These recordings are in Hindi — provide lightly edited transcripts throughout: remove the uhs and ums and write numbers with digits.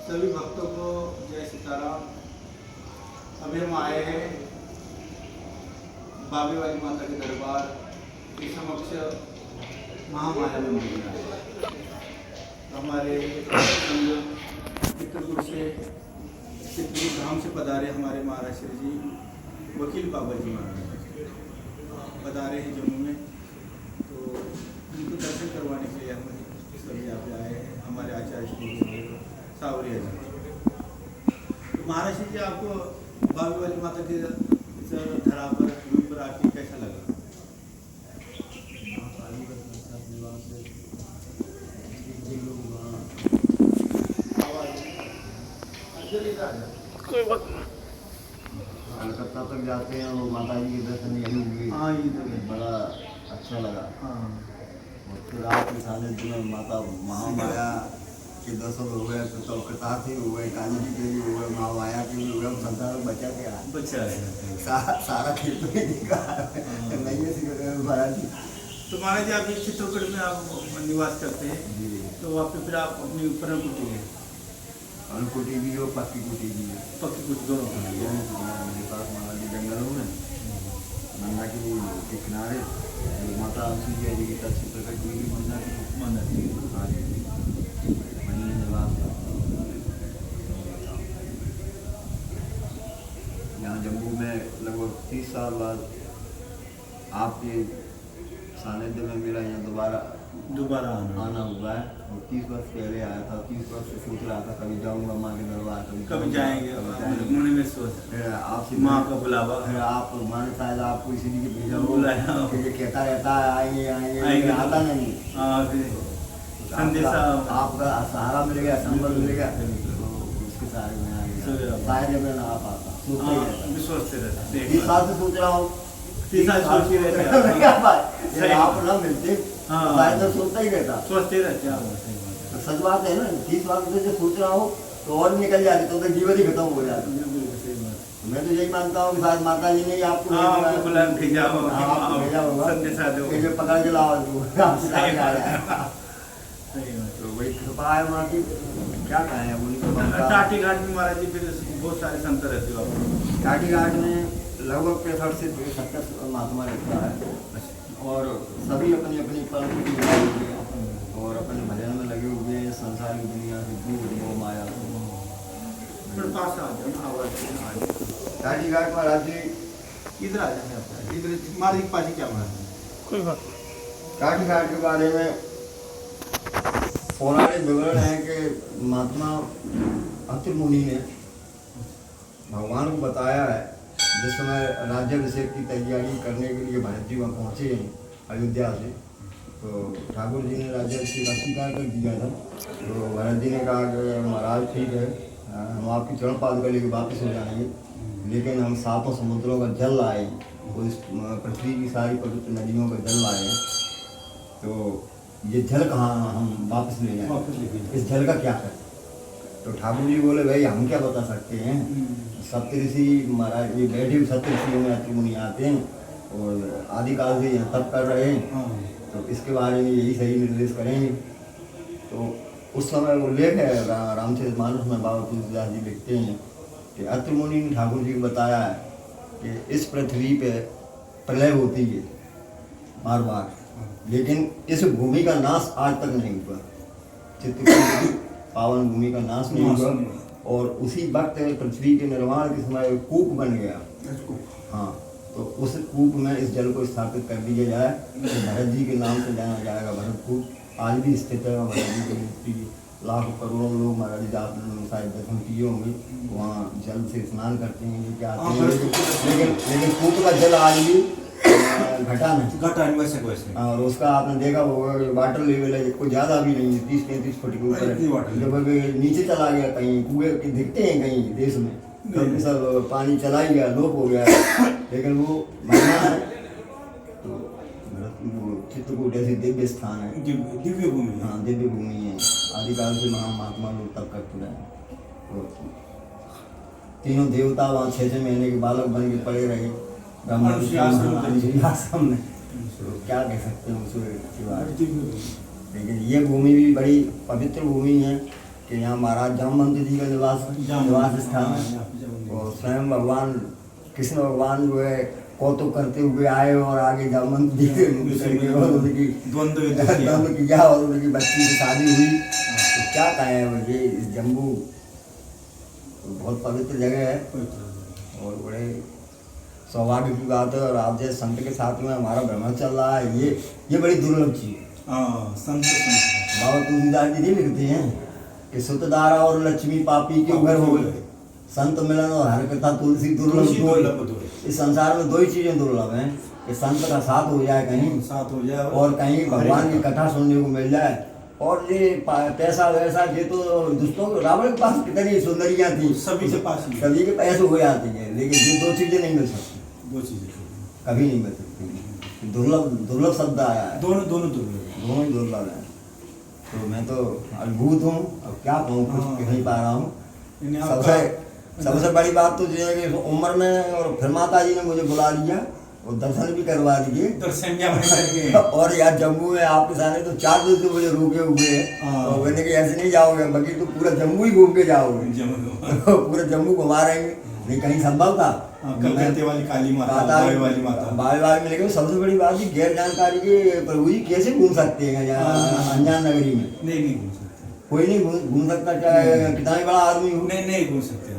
सभी भक्तों को जय सीताराम। अभी हम आए हैं बाबे वाली माता के दरबार के समक्ष महामाया में मंदिर है। तो हमारे चित्रकूट से चित्रकूट धाम से पधारे हमारे महाराज श्री जी वकील बाबा जी महाराज पधारे हैं जम्मू में। तो उनको दर्शन करवाने के लिए हम सभी यहाँ पे आए हैं। हमारे आचार्य श्री सावरिया जी। तो महाराज जी आपको बाबे वाली माता के धरा पर रूम पर आके कैसा लगा? कोई बात नहीं। कलकत्ता तक जाते हैं और माता जी के दर्शन यही हुए। हाँ, ये तो है। बड़ा अच्छा लगा। हाँ, और फिर आपके सानिध्य में माता महामाया के दर्शन हो गए, तो कथा थे हो गए, काली जी के भी हो गए, महामाया के भी हो गए, संसार में बचा क्या बच्चा है। सारा खेत में दिखा नहीं है महाराज जी। तो महाराज जी आप इस चित्रकूट में आप निवास करते हैं, जी। तो वहाँ पे फिर आप अपनी ऊपर कुटी है, अन्नकुटी भी हो, पक्की कुटी भी है। पक्की कुटी दोनों का है। मेरे पास महाराज जी जंगलों में गंगा के किनारे माता सूर्य जी की तस्वीर प्रकट हुई मंदिर हाँ जी वहीं निवास यहाँ जम्मू में लगभग 30 साल बाद आपके सानिध्य में मेरा यहाँ दोबारा आना हुआ है। और 30 वर्ष पहले आया था। 30 वर्ष से सोच रहा था कभी जाऊँगा माँ के दरबार, कभी जाएंगे मन में सोच। फिर आपसे माँ का बुलावा, फिर आप माने शायद आपको इसीलिए भेजा बुलाया कि ये कहता रहता है आएंगे आएंगे आता नहीं। संदेशा आपका सहारा मिल गया, संबल मिल गया, तो उसके सहारे में आ गया। शायद मैं ना आ पाता। विश्वास से रहता 30 साल से सोच रहा हूँ, 30 साल सोच ही रहते आप ना मिलते शायद तो सोचता ही रहता। सोचते रहते तो सच बात है ना, 30 साल से सोच रहा हूँ तो और निकल जाती, तो जीवन ही खत्म हो जाता। मैं तो यही मानता हूँ कि शायद माता जी ने आपको भेजा होगा संदेशा दो, पकड़ के लाओ तो वही कृपा है माँ की। क्या कहें अब उनकी। टाटी घाट में महाराज जी फिर बहुत सारे संत रहते हो आप? टाटी घाट में लगभग 65 से 70 महात्मा रहता है और सभी अपनी अपनी परम की लगे हुए हैं और अपने भजन में लगे हुए हैं। संसार की दुनिया से दूर मोह माया पास आ जाओ आवाज। टाटी घाट महाराज जी इधर आ जाए आपका, इधर महाराज जी पाजी क्या महाराज जी? कोई बात। टाटी घाट के बारे में पौराणिक विवरण है कि महात्मा अत्रि मुनि ने भगवान को बताया है जिस समय राज्याभिषेक की तैयारी करने के लिए भरत जी वहाँ पहुँचे हैं अयोध्या से। तो ठाकुर जी ने राज्याभिषेक अस्वीकार कर दिया था। तो भरत जी ने कहा कि महाराज ठीक है, हम आपकी चरण पादुका लेके वापस हो जाएंगे, लेकिन हम 7 समुद्रों का जल लाए, वो इस पृथ्वी की सारी पवित्र नदियों का जल लाए। तो ये जल कहाँ हम वापस ले जाएं, इस जल का क्या करें? तो ठाकुर जी बोले भाई हम क्या बता सकते हैं, सप्तऋषि महाराज ये बैठे हुए सप्तऋषियों में अत्रि मुनि आते हैं और आदिकाल से यहाँ तप कर रहे हैं, तो इसके बारे में यही सही निर्देश करेंगे। तो उस समय वो लेख है रामचरितमानस में बाबा तुलसीदास जी लिखते हैं कि अत्रि मुनि ने ठाकुर जी को बताया है कि इस पृथ्वी पे प्रलय होती है बार बार, लेकिन इस भूमि का नाश आज तक नहीं हुआ। चित्रकूट की पावन भूमि का नाश नहीं हुआ। और उसी वक्त पृथ्वी के निर्माण के समय कूप बन गया। हाँ, तो उस कूप में इस जल को स्थापित कर दिया जाए तो भरत जी के नाम से जाना जाएगा। भरत कूप आज भी स्थित है। भरत जी की मूर्ति लाखों करोड़ों लोग महाराज जी आपने शायद दर्शन किए होंगे, वहाँ जल से स्नान करते हैं, क्या आते हैं, लेकिन कूप का जल आज भी घटा नहीं वैसे। और उसका आपने देखा होगा वाटर लेवल है कोई ज़्यादा भी नहीं है, 30-35 फुट के ऊपर। जब नीचे चला गया कहीं कुएं दिखते हैं कहीं देश में, कभी सब पानी चला ही गया, लोप हो गया, लेकिन वो महिमा है। तो चित्रकूट ऐसी दिव्य स्थान है, दिव्य भूमि। हाँ दिव्य भूमि है। आदिकाल से महात्मा लोग तब करते रहे। तो तीनों देवता वहाँ 6-6 महीने के बालक बन के पड़े रहे आश्रम में। तो क्या कह सकते हैं उसके बारे में। लेकिन ये भूमि भी बड़ी पवित्र भूमि है कि यहाँ महाराज जामवंत जी का निवास स्थान है। और स्वयं भगवान कृष्ण भगवान जो है कौतुक करते हुए आए और आगे जामवंत जी के करके और उनकी द्वंद्व किया और उनकी बच्ची की शादी हुई। तो क्या कहें, ये जम्मू बहुत पवित्र जगह है और बड़े सौभाग्य की बात है। और आप जैसे संत के साथ में हमारा भ्रमण चल रहा है, ये बड़ी दुर्लभ चीज है। संत बाबा तुलसीदास जी नहीं लिखते हैं कि सुतदारा और लक्ष्मी पापी के घर हो गए, संत मिलन और हर कथा तुलसी दुर्लभ दो। इस संसार में दो ही चीजें दुर्लभ हैं कि संत का साथ हो जाए कहीं, साथ हो जाए और कहीं भगवान की कथा सुनने को मिल जाए। और ये पैसा वैसा ये तो दोस्तों रावण के पास कितनी सुंदरियां थी, सभी के पास सभी के पैसे हो जाती हैं, लेकिन ये दो चीजें नहीं मिल सकती, दो चीजें कभी नहीं मिल सकती। दुर्लभ शब्द आया है, दोनों ही दुर्लभ है। तो मैं तो अद्भुत हूँ, अब क्या कहूँ, कुछ कह नहीं पा रहा हूँ। सबसे बड़ी बात तो ये है कि उम्र में, और फिर माता जी ने मुझे बुला लिया और दर्शन भी करवा दिए, और यार जम्मू में आपके सामने तो 4 दिन से मुझे रोके हुए हैं और मैंने कि ऐसे नहीं जाओगे, बाकी तो पूरा जम्मू ही घूम के जाओगे, पूरा जम्मू घुमा रहेंगे। नहीं कहीं संभव था वाली काली माता, बाई वाली में। लेकिन सबसे बड़ी बात है गैर जानकारी के प्रभु जी कैसे घूम सकते हैं अनजान नगरी में? नहीं घूम सकते, कोई नहीं घूम सकता, चाहे कितना ही बड़ा आदमी हो। नहीं घूम सकते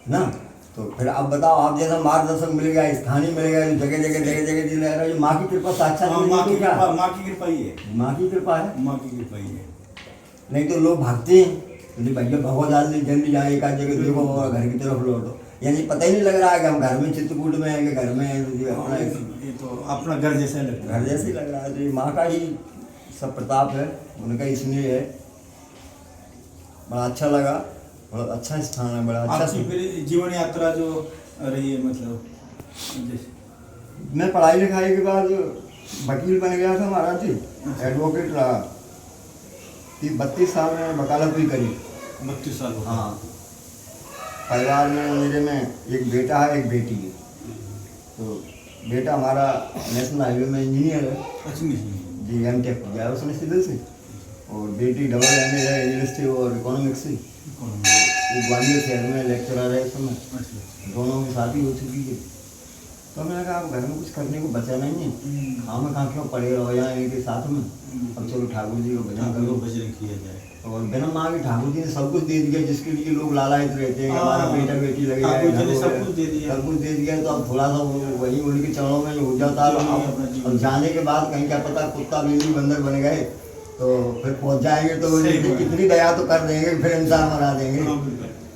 ना। तो फिर अब बताओ, आप जैसा मार्गदर्शक मिल गया, स्थानीय मिल गया, जगह जगह जी, माँ की कृपा साक्षात माँ की कृपा ही है, माँ की कृपा है, माँ की कृपा ही है। नहीं तो लोग भागते हैं भैया भगवान जल्दी जाए, एक आध जगह देखो और घर की तरफ लौटो, यानी पता ही नहीं लग रहा है कि हम घर में चित्रकूट में हैं कि घर में अपना, ये तो अपना घर जैसा लगता है, घर जैसे ही लग रहा है। तो माँ का ही सब प्रताप है, उनका ही स्नेह है। बड़ा अच्छा लगा, बहुत अच्छा स्थान है, बड़ा अच्छा। फिर जीवन यात्रा जो रही है, मतलब जैसे मैं पढ़ाई लिखाई के बाद वकील बन गया था महाराज जी, एडवोकेट रहा। 32 साल में वकालत भी करी। 32 साल? हाँ। परिवार में मेरे में एक बेटा है, एक बेटी है। तो बेटा हमारा नेशनल हाईवे में इंजीनियर है। अच्छा जी, M.Tech किया है उसने सिविल से, और बेटी डबल MA है यूनिवर्सिटी और इकोनॉमिक्स से। वो ग्वालियर शहर में लेक्चरर है इस समय। दोनों की शादी हो चुकी है। तो मैंने कहा अब घर में कुछ करने को बचा नहीं है, खाम खा क्यों पड़े रहो यहाँ इनके साथ में, अब चलो ठाकुर जी को भजन करो, भजन किया जाए। और बिना माँ के ठाकुर जी ने सब कुछ दे दिया, जिसके लिए लोग लालायित रहते हैं, हमारा बेटा बेटी लगे जाए, सब कुछ दे दिया। तो अब थोड़ा सा वही उनके चरणों में हो जाता है। अब जाने के बाद कहीं क्या पता कुत्ता बिल्ली बंदर बन गए तो फिर पहुंच जाएंगे तो कितनी दया तो कर देंगे, फिर इंसान बना देंगे।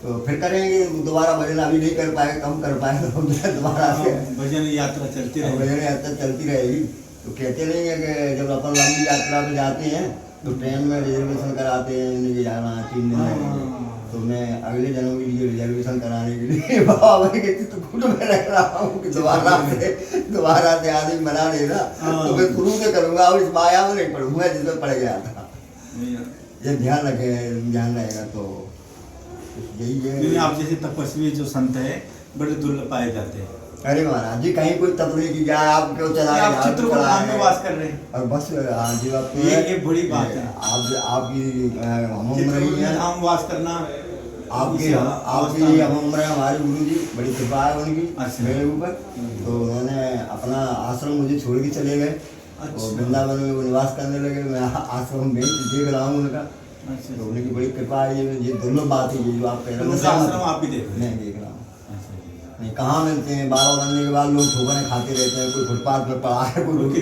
तो फिर करेंगे दोबारा भजन, अभी नहीं कर पाए, कम कर पाए तो दोबारा से भजन यात्रा चलती रहेगी। भजन यात्रा चलती रहेगी। तो कहते नहीं है कि जब अपन लंबी यात्रा पे जाते हैं तो ट्रेन में रिजर्वेशन कराते हैं, मुझे जाना 3 दिन लगेंगे, तो मैं अगले जन्म के लिए रिजर्वेशन कराने के लिए बाबा के चित्रकूट में रख रहा हूँ कि दोबारा से आदमी बना देना। तो मैं शुरू से करूँगा, और इस माया में नहीं पढ़ूंगा जिसमें पड़ गया था। ये ध्यान रखें, ध्यान रहेगा तो यही है। आप जैसे तपस्वी जो संत है बड़े दुर्लभ पाए जाते हैं। अरे महाराज जी कहीं कोई तब नहीं की क्या आप क्यों चला रहे हैं, चित्रकूट में वास कर रहे हैं और बस। हाँ जी, बात तो ये बड़ी बात है। आपकी हम उम्र ही है, हम वास करना आपकी हम उम्र है, हमारे गुरु जी बड़ी कृपा है उनकी मेरे ऊपर। तो उन्होंने अपना आश्रम मुझे छोड़ के चले गए और वृंदावन में वो निवास करने लगे। मैं आश्रम में देख रहा हूँ उनका, तो उनकी बड़ी कृपा है। ये दुर्लभ बात है, ये जो आप कह रहे हो आप भी देख रहे हैं? मैं देख रहा हूँ। नहीं कहाँ मिलते हैं, 12 बनने के बाद लोग ठोकरें खाते रहते हैं, कोई फुटपाथ पर पड़ा है, कोई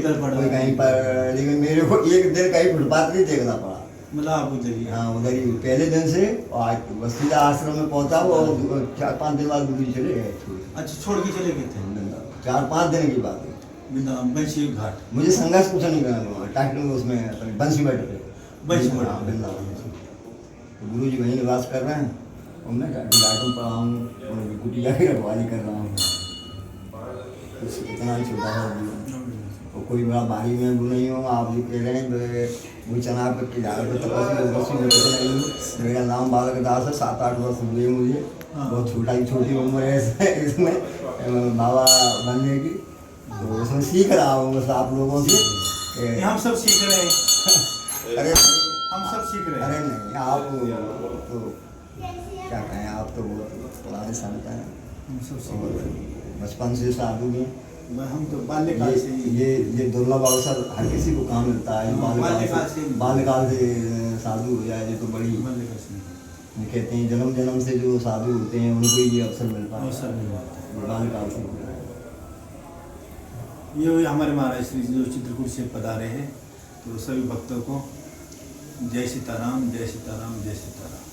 कहीं पर, लेकिन मेरे को एक दिन कहीं फुटपाथ नहीं देखना पड़ा। मतलब आप उधर ही? हाँ उधर ही, पहले दिन से और सीधा आश्रम में पहुँचा वो 4-5 दिन बाद गुरु चले गए। अच्छा, छोड़ के चले गए थे? 4-5 दिन की बात है। बंसी घाट मुझे संघर्ष कुछ नहीं करना, टाइटल उसमें बंसी बैठे वृंदावन। तो गुरु जी वहीं निवास कर रहे हैं और मैं आइटम पढ़ा हूँ, उनकी कुटिया की रखवाली कर रहा हूँ। कुछ इतना ही छोटा सा और कोई बड़ा भारी में वो नहीं हो। आप जो कह रहे हैं वो चना के झाड़ पर तपस्वी नहीं हूँ। मेरा नाम बालक दास है, 7-8 वर्ष हुए मुझे, बहुत छोटी उम्र है इसमें बाबा बनने की। तो इसमें सीख रहा हूँ बस आप लोगों से, हम सब सीख रहे हैं। अरे हम सब सीख रहे अरे हैं। नहीं, आप तो क्या कहें, आप तो बहुत पुराने संत हैं हम सब सीख और रहे हैं। बचपन से साधु हैं। हम तो बाल्यकाल से ही ये दुर्लभ अवसर हर किसी को कहाँ मिलता है। हाँ, बाल्यकाल से साधु हो जाए, ये तो बड़ी बाल्यकाल से कहते हैं जन्म जन्म से जो साधु होते हैं उनको ये अवसर मिलता है। अवसर मिल जाता है। बाल्यकाल से होता है। ये हुए हमारे महाराज श्री जी जो चित्रकूट से पधारे हैं। तो सभी भक्तों को जय सीताराम, जय सीताराम, जय सीताराम।